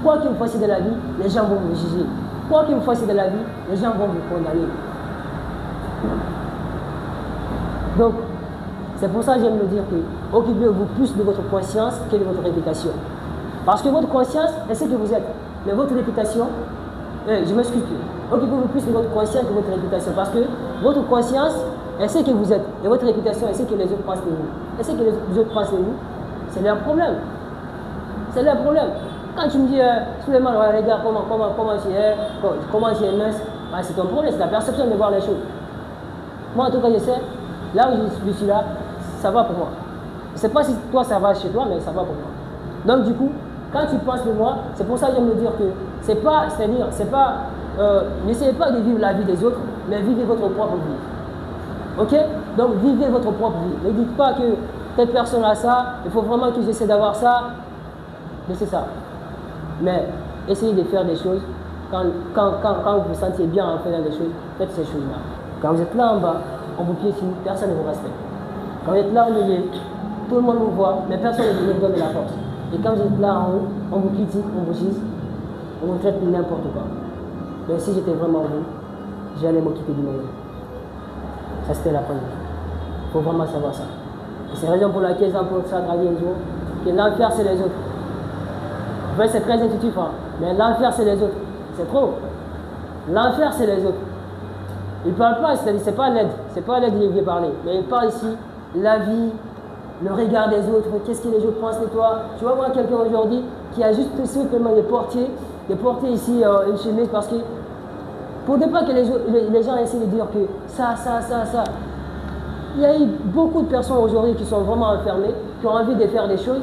Quoi que vous fassiez dans la vie, les gens vont vous juger. Quoi que vous fassiez dans la vie, les gens vont vous condamner. Donc, c'est pour ça que j'aime le dire que occupez-vous plus de votre conscience que de votre réputation. Parce que votre conscience est ce que vous êtes. Mais votre réputation, je m'excuse plus. Occupez-vous plus de votre conscience que de votre réputation. Parce que votre conscience est ce que vous êtes. Et votre réputation est ce que les autres pensent de vous. Et ce que les autres pensent de vous, c'est leur problème. C'est leur problème. Quand tu me dis, Suleiman, regarde comment tu es mince, bah, c'est ton problème, c'est ta perception de voir les choses. Moi, en tout cas, je sais, là où je suis là, ça va pour moi. Je ne sais pas si toi, ça va chez toi, mais ça va pour moi. Donc, du coup, quand tu penses de moi, c'est pour ça que j'aime me dire que n'essayez pas de vivre la vie des autres, mais vivez votre propre vie. Ok? Donc, vivez votre propre vie. Ne dites pas que telle personne a ça, il faut vraiment que j'essaie d'avoir ça. Mais c'est ça. Mais essayez de faire des choses. Quand vous vous sentez bien en faisant des choses, faites ces choses-là. Quand vous êtes là en bas, on vous piétine, personne ne vous respecte. Quand vous êtes là au milieu, tout le monde vous voit, mais personne ne vous donne de la force. Et quand vous êtes là en haut, on vous critique, on vous gise, on vous traite n'importe quoi. Mais si j'étais vraiment vous, j'allais m'occuper du monde. Ça, c'était la première. Il faut vraiment savoir ça. Et c'est la raison pour laquelle Jean-Paul Sartre a dit un jour que l'enfer, c'est les autres. En fait, c'est très intuitif, hein. Mais l'enfer, c'est les autres. C'est trop. L'enfer, c'est les autres. Il ne parle pas, c'est-à-dire, c'est pas l'aide. C'est pas l'aide qu'il veut parler. Mais il parle ici, la vie, le regard des autres, qu'est-ce que les autres pensent de toi. Tu vas voir quelqu'un aujourd'hui qui a juste simplement des portiers ici une chemise parce que, pour ne pas que les gens essaient de dire que ça. Il y a eu beaucoup de personnes aujourd'hui qui sont vraiment enfermées, qui ont envie de faire des choses,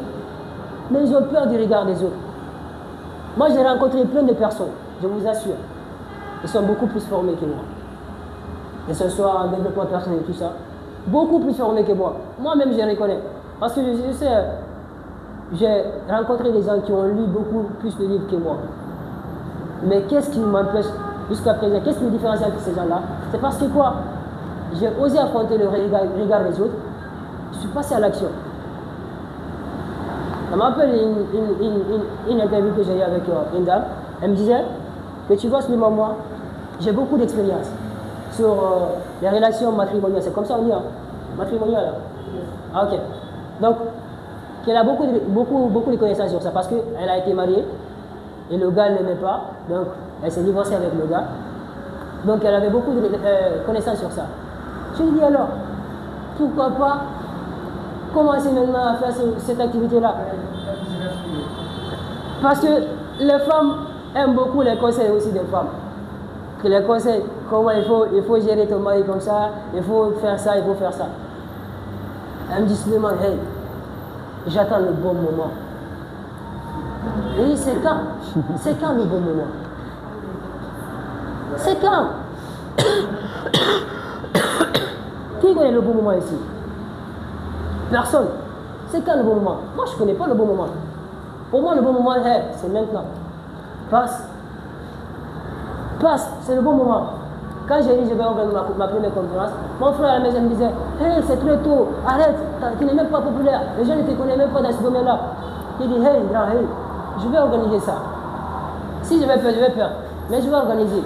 mais ils ont peur du regard des autres. Moi, j'ai rencontré plein de personnes, je vous assure. Ils sont beaucoup plus formés que moi. Et ce soit en développement personnel et tout ça, beaucoup plus formés que moi. Moi-même, je les reconnais. Parce que je sais, j'ai rencontré des gens qui ont lu beaucoup plus de livres que moi. Mais qu'est-ce qui m'empêche jusqu'à présent? Qu'est-ce qui me différencie avec ces gens-là? C'est parce que quoi? J'ai osé affronter le regard des autres. Je suis passé à l'action. Ça me rappelle une interview que j'ai eue avec une dame. Elle me disait que tu vois, seulement moi, j'ai beaucoup d'expérience sur les relations matrimoniales. C'est comme ça on dit, hein? Matrimoniales. Ah, ok. Donc, qu'elle a beaucoup de connaissances sur ça parce qu'elle a été mariée et le gars ne l'aimait pas. Donc, elle s'est divorcée avec le gars. Donc, elle avait beaucoup de connaissances sur ça. Je lui dis alors, pourquoi pas commencer maintenant à faire cette activité-là? Parce que les femmes aiment beaucoup les conseils aussi des femmes. Que les conseils, comment il faut gérer ton mari comme ça, il faut faire ça, il faut faire ça. Elle me dit seulement, hey, j'attends le bon moment. Et c'est quand? C'est quand le bon moment? C'est quand? Qui connaît le bon moment ici? Personne. C'est quand le bon moment? Moi, je ne connais pas le bon moment. Pour moi, le bon moment, c'est maintenant. Passe, c'est le bon moment. Quand j'ai dit je vais organiser ma première conférence, mon frère à la maison me disait, hey, c'est très tôt, arrête, tu n'es même pas populaire, les gens ne te connaissent même pas dans ce domaine-là. Il dit, hey, grand, hey, je vais organiser ça. Si je vais faire, mais je vais organiser.